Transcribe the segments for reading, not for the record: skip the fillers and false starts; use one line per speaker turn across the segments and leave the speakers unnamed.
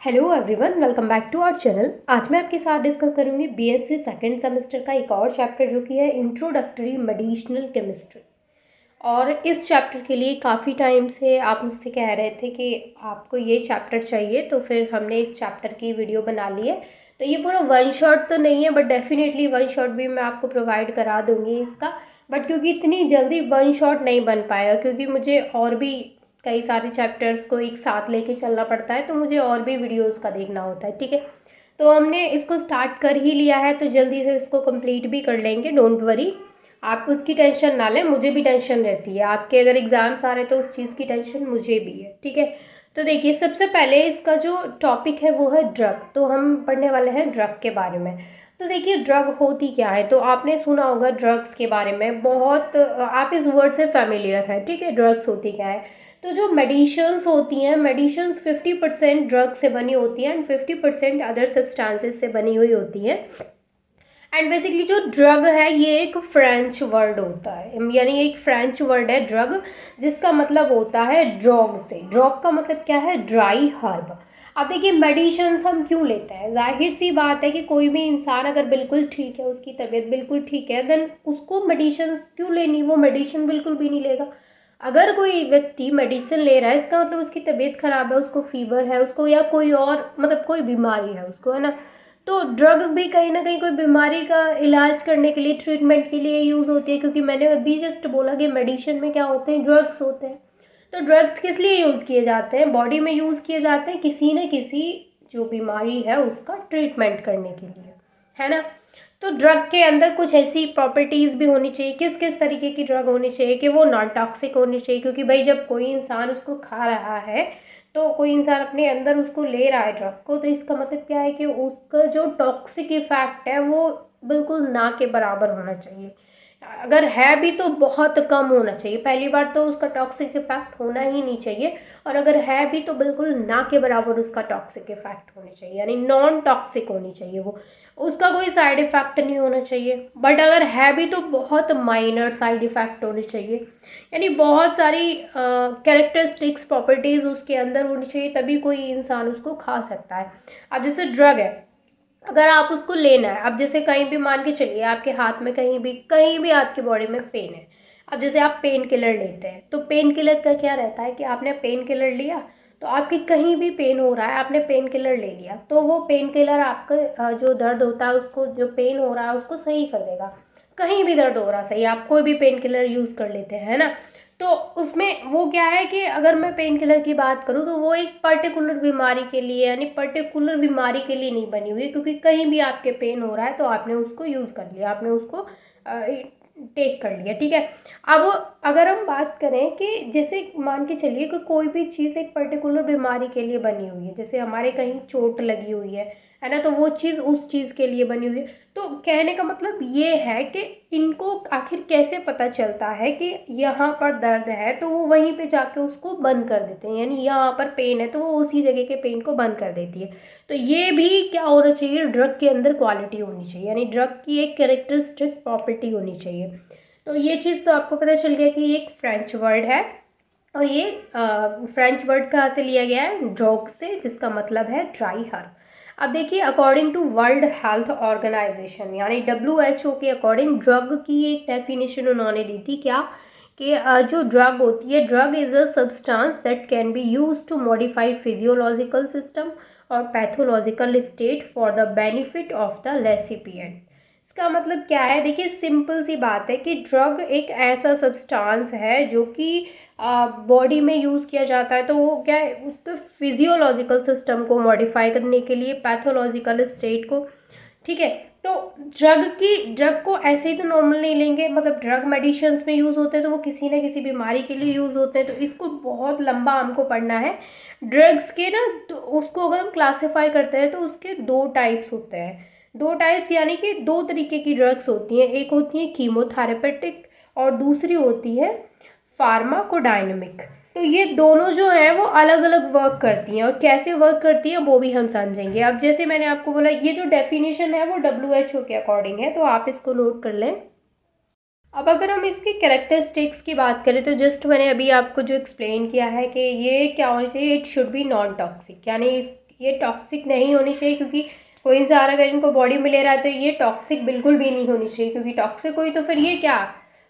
Hello everyone, welcome back to our channel. आज मैं आपके साथ डिस्कस करूंगी बीएससी सेकेंड सेमेस्टर का एक और चैप्टर जो कि है इंट्रोडक्टरी मेडिसिनल केमिस्ट्री। और इस चैप्टर के लिए काफ़ी टाइम से आप मुझसे कह रहे थे कि आपको ये चैप्टर चाहिए, तो फिर हमने इस चैप्टर की वीडियो बना ली है। तो ये पूरा वन शॉट तो नहीं है, बट डेफिनेटली वन शॉट भी मैं आपको प्रोवाइड करा दूंगी इसका। बट क्योंकि इतनी जल्दी वन शॉट नहीं बन पाएगा, क्योंकि मुझे और भी कई सारे चैप्टर्स को एक साथ लेके चलना पड़ता है, तो मुझे और भी वीडियोस का देखना होता है, ठीक है। तो हमने इसको स्टार्ट कर ही लिया है, तो जल्दी से इसको कंप्लीट भी कर लेंगे, डोंट वरी। आप उसकी टेंशन ना लें, मुझे भी टेंशन रहती है। आपके अगर एग्ज़ाम्स आ रहे हैं तो उस चीज़ की टेंशन मुझे भी है, ठीक है। तो देखिए, सबसे पहले इसका जो टॉपिक है वो है ड्रग। तो हम पढ़ने वाले हैं ड्रग के बारे में। तो देखिए, ड्रग होती क्या है, तो आपने सुना होगा ड्रग्स के बारे में बहुत, आप इस वर्ड से फेमिलियर हैं, ठीक है। ड्रग्स होती क्या है, तो जो मेडिसिन्स होती हैं, मेडिसिन्स 50% ड्रग से बनी होती हैं एंड 50% अदर सब्सटेंसेस से बनी हुई होती हैं। एंड बेसिकली जो ड्रग है ये एक फ्रेंच वर्ड होता है, यानी एक फ्रेंच वर्ड है ड्रग, जिसका मतलब होता है ड्रॉग से। ड्रॉग का मतलब क्या है, ड्राई हर्ब। अब देखिए, मेडिसिन्स हम क्यों लेते हैं, जाहिर सी बात है कि कोई भी इंसान अगर बिल्कुल ठीक है, उसकी तबीयत बिल्कुल ठीक है, देन उसको मेडिसिन्स क्यों लेनी, वो मेडिसिन बिल्कुल भी नहीं लेगा। अगर कोई व्यक्ति मेडिसिन ले रहा है, इसका मतलब उसकी तबीयत खराब है, उसको फीवर है, उसको या कोई और मतलब कोई बीमारी है उसको, है ना। तो ड्रग भी कहीं ना कहीं कोई बीमारी का इलाज करने के लिए, ट्रीटमेंट के लिए यूज़ होती है, क्योंकि मैंने अभी जस्ट बोला कि मेडिसिन में क्या होते हैं, ड्रग्स होते हैं। तो ड्रग्स किस लिए यूज़ किए जाते हैं, बॉडी में यूज़ किए जाते हैं किसी न किसी जो बीमारी है उसका ट्रीटमेंट करने के लिए, है ना। तो ड्रग के अंदर कुछ ऐसी प्रॉपर्टीज़ भी होनी चाहिए, किस किस तरीके की ड्रग होनी चाहिए कि वो नॉन टॉक्सिक होनी चाहिए, क्योंकि भाई जब कोई इंसान उसको खा रहा है, तो कोई इंसान अपने अंदर उसको ले रहा है ड्रग को, तो इसका मतलब क्या है कि उसका जो टॉक्सिक इफेक्ट है वो बिल्कुल ना के बराबर होना चाहिए। अगर है भी तो बहुत कम होना चाहिए। पहली बार तो उसका टॉक्सिक इफेक्ट होना ही नहीं चाहिए, और अगर है भी तो बिल्कुल ना के बराबर उसका टॉक्सिक इफेक्ट होना चाहिए, यानी नॉन टॉक्सिक होनी चाहिए वो। उसका कोई साइड इफेक्ट नहीं होना चाहिए, बट अगर है भी तो बहुत माइनर साइड इफेक्ट होने चाहिए। यानी बहुत सारी कैरेक्टरिस्टिक्स, प्रॉपर्टीज़ उसके अंदर होनी चाहिए, तभी कोई इंसान उसको खा सकता है। अब जैसे ड्रग है, अगर आप उसको लेना है, अब जैसे कहीं भी मान के चलिए आपके हाथ में कहीं भी आपकी बॉडी में पेन है। अब जैसे आप पेन किलर लेते हैं, तो पेन किलर का क्या रहता है कि आपने पेन किलर लिया, तो आपकी कहीं भी पेन हो रहा है, आपने पेन किलर ले लिया, तो वो पेन किलर आपका जो दर्द होता है उसको, जो पेन हो रहा है उसको सही कर देगा। कहीं भी दर्द हो रहा, सही, आप कोई भी पेन किलर यूज़ कर लेते हैं, है ना। तो उसमें वो क्या है कि अगर मैं पेन किलर की बात करूँ तो वो एक पर्टिकुलर बीमारी के लिए, यानी पर्टिकुलर बीमारी के लिए नहीं बनी हुई है, क्योंकि कहीं भी आपके पेन हो रहा है तो आपने उसको यूज़ कर लिया, आपने उसको टेक कर लिया, ठीक है। अब अगर हम बात करें कि जैसे मान के चलिए कि कोई भी चीज़ एक पर्टिकुलर बीमारी के लिए बनी हुई है, जैसे हमारे कहीं चोट लगी हुई है ना, तो वो चीज़ उस चीज़ के लिए बनी हुई है। तो कहने का मतलब ये है कि इनको आखिर कैसे पता चलता है कि यहाँ पर दर्द है, तो वो वहीं पे जाके उसको बंद कर देते हैं, यानी यहाँ पर पेन है तो वो उसी जगह के पेन को बंद कर देती है। तो ये भी क्या होना चाहिए, ड्रग के अंदर क्वालिटी होनी चाहिए, यानी ड्रग की एक कैरेक्टरिस्टिक प्रॉपर्टी होनी चाहिए। तो ये चीज़ तो आपको पता चल गया कि ये एक फ्रेंच वर्ड है, और ये फ्रेंच वर्ड कहाँ से लिया गया है, ड्रग से, जिसका मतलब है ड्राई हर्ब। अब देखिए, according to World Health Organization, यानी WHO के अकॉर्डिंग ड्रग की एक डेफिनेशन उन्होंने दी थी, क्या कि जो ड्रग होती है, drug is a substance that can be use to modify physiological system और pathological state for the benefit of the recipient. इसका मतलब क्या है, देखिए सिंपल सी बात है कि ड्रग एक ऐसा सब्सटेंस है जो कि बॉडी में यूज़ किया जाता है, तो वो क्या है, उसके फिजियोलॉजिकल सिस्टम को मॉडिफाई करने के लिए, पैथोलॉजिकल स्टेट को, ठीक है। तो ड्रग को ऐसे ही तो नॉर्मल नहीं लेंगे, मतलब ड्रग मेडिसिन्स में यूज़ होते हैं तो वो किसी न किसी बीमारी के लिए यूज़ होते हैं, तो इसको बहुत लंबा हमको पढ़ना है। ड्रग्स के ना, तो उसको अगर हम क्लासीफाई करते हैं तो उसके दो टाइप्स होते हैं। दो टाइप्स यानी कि दो तरीके की ड्रग्स होती हैं, एक होती है कीमोथेरेपेटिक और दूसरी होती है फार्माकोडायनेमिक। तो ये दोनों जो हैं वो अलग अलग वर्क करती हैं, और कैसे वर्क करती हैं वो भी हम समझेंगे। अब जैसे मैंने आपको बोला, ये जो डेफिनेशन है वो WHO के अकॉर्डिंग है, तो आप इसको नोट कर लें। अब अगर हम इसकी कैरेक्टरिस्टिक्स की बात करें, तो जस्ट मैंने अभी आपको जो एक्सप्लेन किया है कि ये क्या होनी चाहिए, it should be non toxic, यानी ये टॉक्सिक नहीं होनी चाहिए, क्योंकि कोई इंसान अगर इनको बॉडी में ले रहा है तो ये टॉक्सिक बिल्कुल भी नहीं होनी चाहिए, क्योंकि टॉक्सिक हुई तो फिर ये क्या,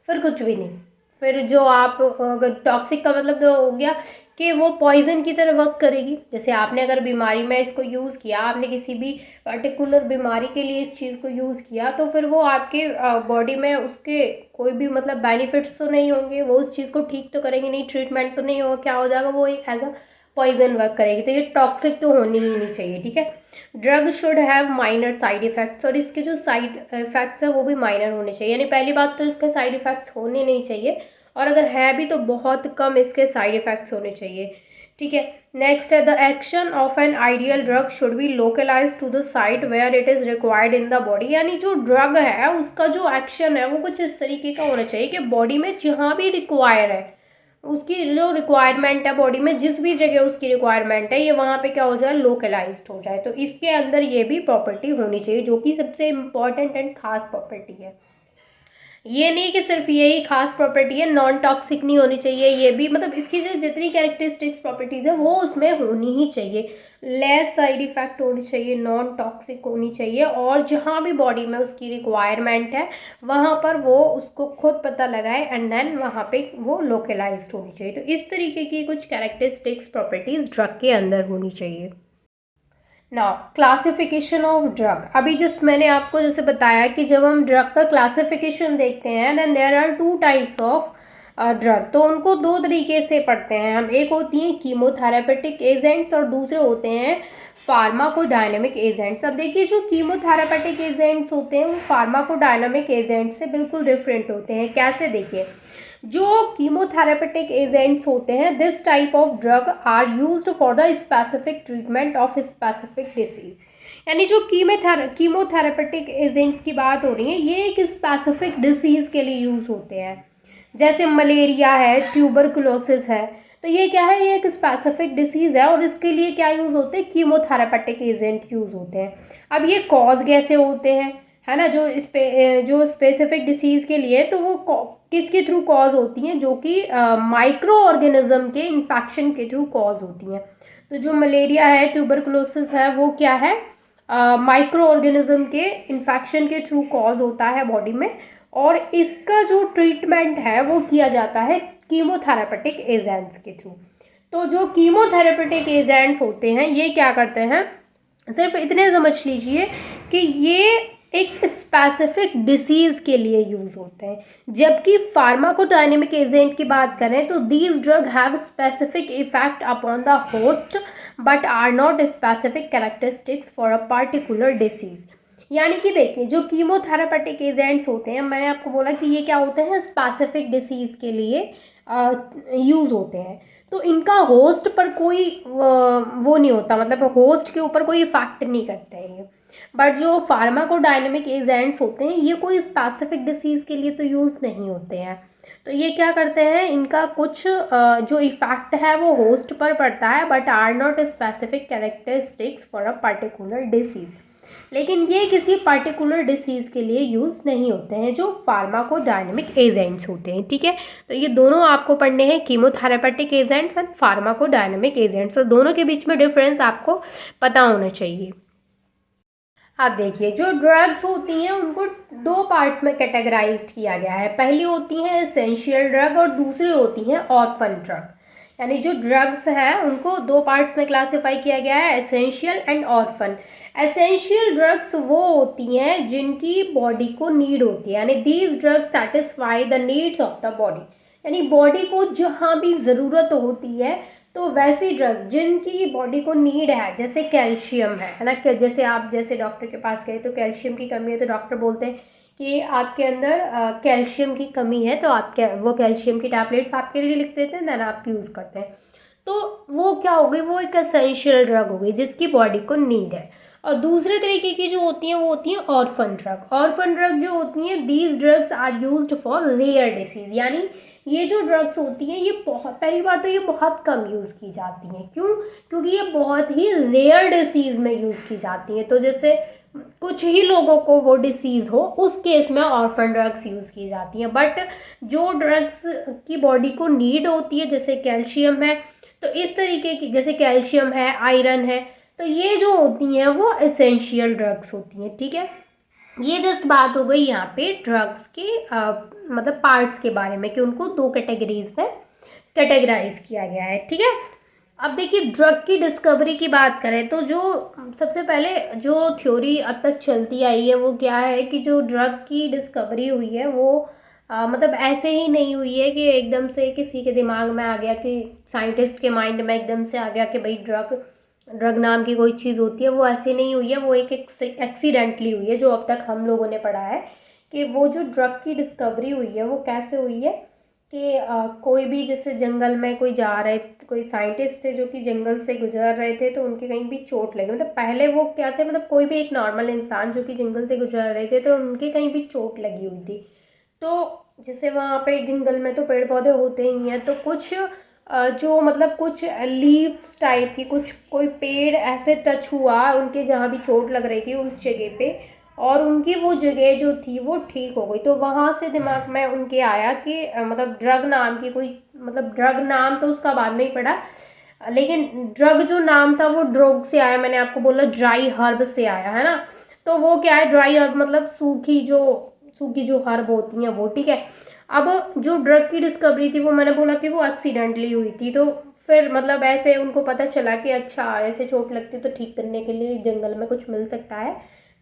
फिर कुछ भी नहीं। फिर जो आप अगर टॉक्सिक का मतलब तो हो गया कि वो पॉइजन की तरह वर्क करेगी। जैसे आपने अगर बीमारी में इसको यूज़ किया, आपने किसी भी पर्टिकुलर बीमारी के लिए इस चीज़ को यूज़ किया, तो फिर वो आपके बॉडी में उसके कोई भी मतलब बेनिफिट्स तो नहीं होंगे, वो उस चीज़ को ठीक तो करेंगे नहीं, ट्रीटमेंट तो नहीं होगा, क्या हो जाएगा, वो एक एज अ पॉइजन वर्क करेगी। तो ये टॉक्सिक तो होनी ही नहीं चाहिए, ठीक है। Drug should have minor side effects, और इसके जो साइड इफ़ेक्ट्स है वो भी माइनर होने चाहिए, यानी पहली बात तो इसके साइड इफ़ेक्ट्स होने नहीं चाहिए, और अगर है भी तो बहुत कम इसके साइड इफ़ेक्ट्स होने चाहिए, ठीक है। नेक्स्ट है the action of an ideal drug should be localize to the site where it is required in the body, यानी जो ड्रग है उसका जो एक्शन है वो कुछ इस तरीके का होना चाहिए कि बॉडी में जहाँ भी रिक्वायर है, उसकी जो रिक्वायरमेंट है बॉडी में, जिस भी जगह उसकी रिक्वायरमेंट है, ये वहाँ पे क्या हो जाए, लोकलाइज्ड हो जाए। तो इसके अंदर ये भी प्रॉपर्टी होनी चाहिए, जो कि सबसे इम्पॉर्टेंट एंड खास प्रॉपर्टी है। ये नहीं कि सिर्फ यही खास प्रॉपर्टी है, नॉन टॉक्सिक नहीं होनी चाहिए, ये भी मतलब इसकी जो जितनी कैरेक्टरिस्टिक्स प्रॉपर्टीज़ है वो उसमें होनी ही चाहिए। लेस साइड इफ़ेक्ट होनी चाहिए, नॉन टॉक्सिक होनी चाहिए, और जहाँ भी बॉडी में उसकी रिक्वायरमेंट है वहाँ पर वो उसको खुद पता लगाए एंड देन वहाँ पे वो लोकलाइज्ड होनी चाहिए। तो इस तरीके की कुछ कैरेक्टरिस्टिक्स प्रॉपर्टीज़ ड्रग के अंदर होनी चाहिए। नाउ क्लासिफिकेशन ऑफ ड्रग, अभी जस्ट मैंने आपको जैसे बताया कि जब हम ड्रग का क्लासिफिकेशन देखते हैं then there are two types of drug, तो उनको दो तरीके से पढ़ते हैं हम। एक होती हैं कीमोथेरेपेटिक एजेंट्स और दूसरे होते हैं फार्माकोडायनेमिक एजेंट्स। अब देखिए जो कीमोथेरेपेटिक एजेंट्स होते हैं वो फार्माकोडायनेमिक एजेंट्स से बिल्कुल डिफरेंट होते हैं। कैसे, देखिए जो कीमोथेरेपेटिक एजेंट्स होते हैं, this type of drug are used for the specific treatment of specific disease, यानी जो कीमोथेरेपेटिक एजेंट्स की बात हो रही है ये एक स्पेसिफिक डिसीज़ के लिए यूज़ होते हैं। जैसे मलेरिया है, ट्यूबरकुलोसिस है, तो ये क्या है, ये एक स्पेसिफिक डिसीज़ है और इसके लिए क्या यूज़ होते हैं, कीमोथेरेपेटिक एजेंट यूज़ होते हैं। अब ये कॉज कैसे होते हैं, है ना, जो स्पेसिफिक डिसीज़ के लिए, तो वो किसके थ्रू कॉज होती हैं, जो कि माइक्रो ऑर्गेनिज्म के इन्फेक्शन के थ्रू कॉज होती हैं। तो जो मलेरिया है, ट्यूबरकुलोसिस है, वो क्या है, माइक्रो ऑर्गेनिज्म के इन्फेक्शन के थ्रू कॉज होता है बॉडी में, और इसका जो ट्रीटमेंट है वो किया जाता है कीमोथेरेपेटिक एजेंट्स के थ्रू। तो जो कीमोथेरेपेटिक एजेंट्स होते हैं ये क्या करते हैं, सिर्फ इतने समझ लीजिए कि ये एक स्पेसिफिक डिसीज़ के लिए यूज़ होते हैं, जबकि फार्माकोडायनेमिक एजेंट की बात करें तो these drug have specific effect upon the host but are not specific characteristics for a particular disease. यानी कि देखिए जो कीमोथेरेपेटिक एजेंट्स होते हैं, मैंने आपको बोला कि ये क्या होते हैं, स्पेसिफिक डिसीज़ के लिए यूज़ होते हैं, तो इनका होस्ट पर कोई वो नहीं होता, मतलब होस्ट के ऊपर कोई इफेक्ट नहीं करते हैं ये। बट जो फार्माकोडायनेमिक एजेंट्स होते हैं ये कोई स्पेसिफिक डिसीज़ के लिए तो यूज़ नहीं होते हैं, तो ये क्या करते हैं, इनका कुछ जो इफेक्ट है वो होस्ट पर पड़ता है but are not specific characteristics for a particular disease, लेकिन ये किसी पर्टिकुलर डिसीज़ के लिए यूज़ नहीं होते हैं जो फार्माकोडायनेमिक एजेंट्स होते हैं, ठीक है। तो ये दोनों आपको पढ़ने हैं, chemotherapeutic agents and pharmacodynamic agents, और दोनों के बीच में डिफरेंस आपको पता होना चाहिए। अब देखिए जो ड्रग्स होती हैं उनको दो पार्ट्स में कैटेगराइज्ड किया गया है, पहली होती हैं एसेंशियल ड्रग और दूसरी होती हैं ऑर्फन ड्रग। यानी जो ड्रग्स हैं उनको दो पार्ट्स में क्लासिफाई किया गया है, essential and orphan. Essential drugs वो होती हैं जिनकी बॉडी को नीड होती है, यानी these drugs satisfy the needs of the body, यानी बॉडी को जहाँ भी ज़रूरत होती है तो वैसी ड्रग्स जिनकी बॉडी को नीड है, जैसे कैल्शियम है ना, जैसे आप जैसे डॉक्टर के पास गए तो कैल्शियम की कमी है तो डॉक्टर बोलते हैं कि आपके अंदर कैल्शियम की कमी है, तो आप वो कैल्शियम की टैबलेट्स आपके लिए लिख देते हैं, देन आप यूज़ करते हैं, तो वो क्या हो गई, वो एक एसेंशियल ड्रग हो गई जिसकी बॉडी को नीड है। और दूसरे तरीके की जो होती हैं वो होती हैं ऑर्फन ड्रग। ऑर्फन ड्रग जो होती हैं, these drugs are used for rare disease, यानी ये जो ड्रग्स होती हैं ये बहुत, पहली बार तो ये बहुत कम यूज़ की जाती हैं, क्यों, क्योंकि ये बहुत ही रेयर डिसीज़ में यूज़ की जाती हैं, तो जैसे कुछ ही लोगों को वो डिसीज़ हो उस केस में ऑर्फन ड्रग्स यूज़ की जाती हैं। बट जो ड्रग्स की बॉडी को नीड होती है जैसे कैल्शियम है, तो इस तरीके की, जैसे कैल्शियम है, आयरन है, तो तो ये जो होती हैं वो एसेंशियल ड्रग्स होती हैं, ठीक है। ये जस्ट बात हो गई यहाँ पे ड्रग्स के मतलब पार्ट्स के बारे में कि उनको दो कैटेगरीज में कैटेगराइज किया गया है, ठीक है। अब देखिए ड्रग की डिस्कवरी की बात करें तो जो सबसे पहले जो थ्योरी अब तक चलती आई है वो क्या है कि जो ड्रग की डिस्कवरी हुई है वो मतलब ऐसे ही नहीं हुई है कि एकदम से किसी के दिमाग में आ गया कि साइंटिस्ट के माइंड में एकदम से आ गया कि भाई ड्रग ड्रग नाम की कोई चीज़ होती है, वो ऐसे नहीं हुई है, वो एक एक्सीडेंटली हुई है। जो अब तक हम लोगों ने पढ़ा है कि वो जो ड्रग की डिस्कवरी हुई है वो कैसे हुई है कि कोई भी जैसे जंगल में कोई जा रहे, कोई साइंटिस्ट थे जो कि जंगल से गुजर रहे थे तो उनके कहीं भी चोट लगी, मतलब पहले वो क्या थे, मतलब कोई भी एक नॉर्मल इंसान जो कि जंगल से गुजर रहे थे तो उनके कहीं भी चोट लगी हुई थी। तो जैसे वहाँ पे जंगल में तो पेड़ पौधे होते ही हैं, तो कुछ जो मतलब कुछ लीव्स टाइप की कुछ कोई पेड़ ऐसे टच हुआ उनके जहाँ भी चोट लग रही थी उस जगह पे, और उनकी वो जगह जो थी वो ठीक हो गई। तो वहाँ से दिमाग में उनके आया कि मतलब ड्रग नाम की कोई, मतलब ड्रग नाम तो उसका बाद में ही पड़ा, लेकिन ड्रग जो नाम था वो ड्रग से आया, मैंने आपको बोला ड्राई हर्ब से आया है ना। तो वो क्या है, ड्राई हर्ब मतलब सूखी जो हर्ब होती हैं वो, ठीक है। अब जो ड्रग की डिस्कवरी थी वो मैंने बोला कि वो एक्सीडेंटली हुई थी, तो फिर मतलब ऐसे उनको पता चला कि अच्छा ऐसे चोट लगती तो ठीक करने के लिए जंगल में कुछ मिल सकता है,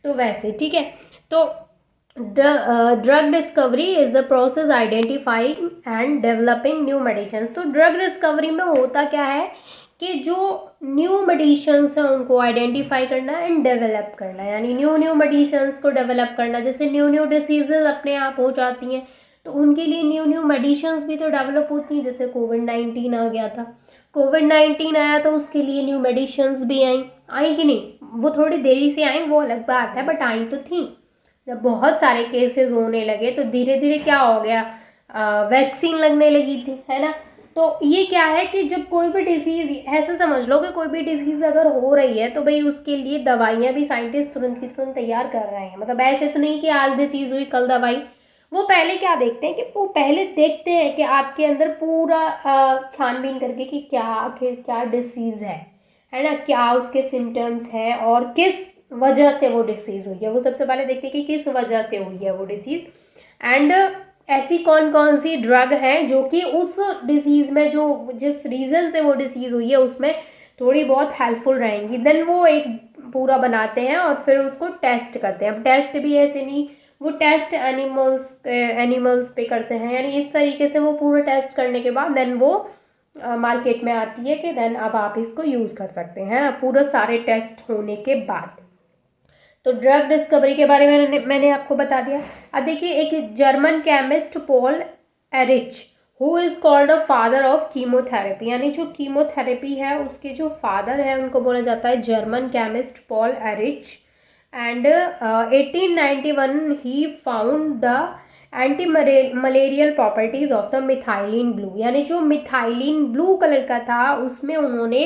तो वैसे, ठीक है। तो drug discovery is the process identifying and developing new medicine. तो ड्रग डिस्कवरी में होता क्या है कि जो न्यू मेडिसिन्स हैं उनको आइडेंटिफाई करना एंड डेवलप करना, यानी न्यू मेडिसिन्स को डेवलप करना। जैसे न्यू डिसीजेज अपने आप हो जाती हैं तो उनके लिए न्यू मेडिसिन्स भी तो डेवलप होती हैं। जैसे कोविड-19 आ गया था, कोविड-19 आया तो उसके लिए न्यू मेडिसिन्स भी आई कि नहीं, वो थोड़ी देरी से आई वो अलग बात है, बट आई तो थी। जब बहुत सारे केसेस होने लगे तो धीरे धीरे क्या हो गया, वैक्सीन लगने लगी थी, है ना। तो ये क्या है कि जब कोई भी डिसीज़, ऐसे समझ लो कि कोई भी डिसीज़ अगर हो रही है तो भाई उसके लिए दवाइयाँ भी साइंटिस्ट तुरंत की तुरंत तैयार कर रहे हैं। मतलब ऐसे तो नहीं कि आज डिसीज़ हुई कल दवाई। वो पहले क्या देखते हैं कि वो पहले देखते हैं कि आपके अंदर पूरा छानबीन करके कि क्या आखिर क्या डिसीज़ है ना, क्या उसके सिम्टम्स हैं और किस वजह से वो डिसीज़ हुई है। वो सबसे पहले देखते हैं कि किस वजह से हुई है वो डिसीज़, एंड ऐसी कौन कौन सी ड्रग है जो कि उस डिसीज़ में जो जिस रीज़न से वो डिसीज़ हुई है उसमें थोड़ी बहुत हेल्पफुल रहेंगी। देन वो एक पूरा बनाते हैं और फिर उसको टेस्ट करते हैं। अब टेस्ट भी ऐसे नहीं, वो टेस्ट एनिमल्स पे करते हैं, यानी इस तरीके से वो पूरा टेस्ट करने के बाद देन वो मार्केट में आती है कि देन अब आप इसको यूज़ कर सकते हैं ना, पूरा सारे टेस्ट होने के बाद। तो ड्रग डिस्कवरी के बारे में मैंने आपको बता दिया। अब देखिए एक German chemist Paul Erich who is called a father of chemotherapy, यानी जो कीमोथेरेपी है उसके जो फादर है उनको बोला जाता है German chemist Paul Erich. And 1891 he found the anti malarial properties of the methylene blue, यानी जो मिथाइलिन ब्लू कलर का था उसमें उन्होंने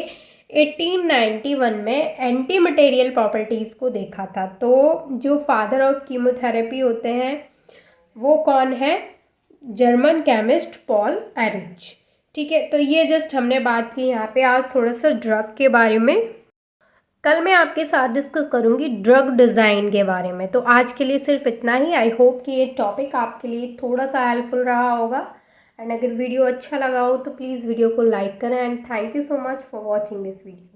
1891 में एंटी मटेरियल प्रॉपर्टीज़ को देखा था। तो जो फादर ऑफ कीमोथेरेपी होते हैं वो कौन है, जर्मन केमिस्ट पॉल एरिच, ठीक है। तो ये जस्ट हमने बात की यहाँ पे आज थोड़ा सा ड्रग के बारे में। कल मैं आपके साथ डिस्कस करूँगी ड्रग डिज़ाइन के बारे में। तो आज के लिए सिर्फ इतना ही। आई होप कि ये टॉपिक आपके लिए थोड़ा सा हेल्पफुल रहा होगा, एंड अगर वीडियो अच्छा लगा हो तो प्लीज़ वीडियो को लाइक करें, and thank you so much for watching this video.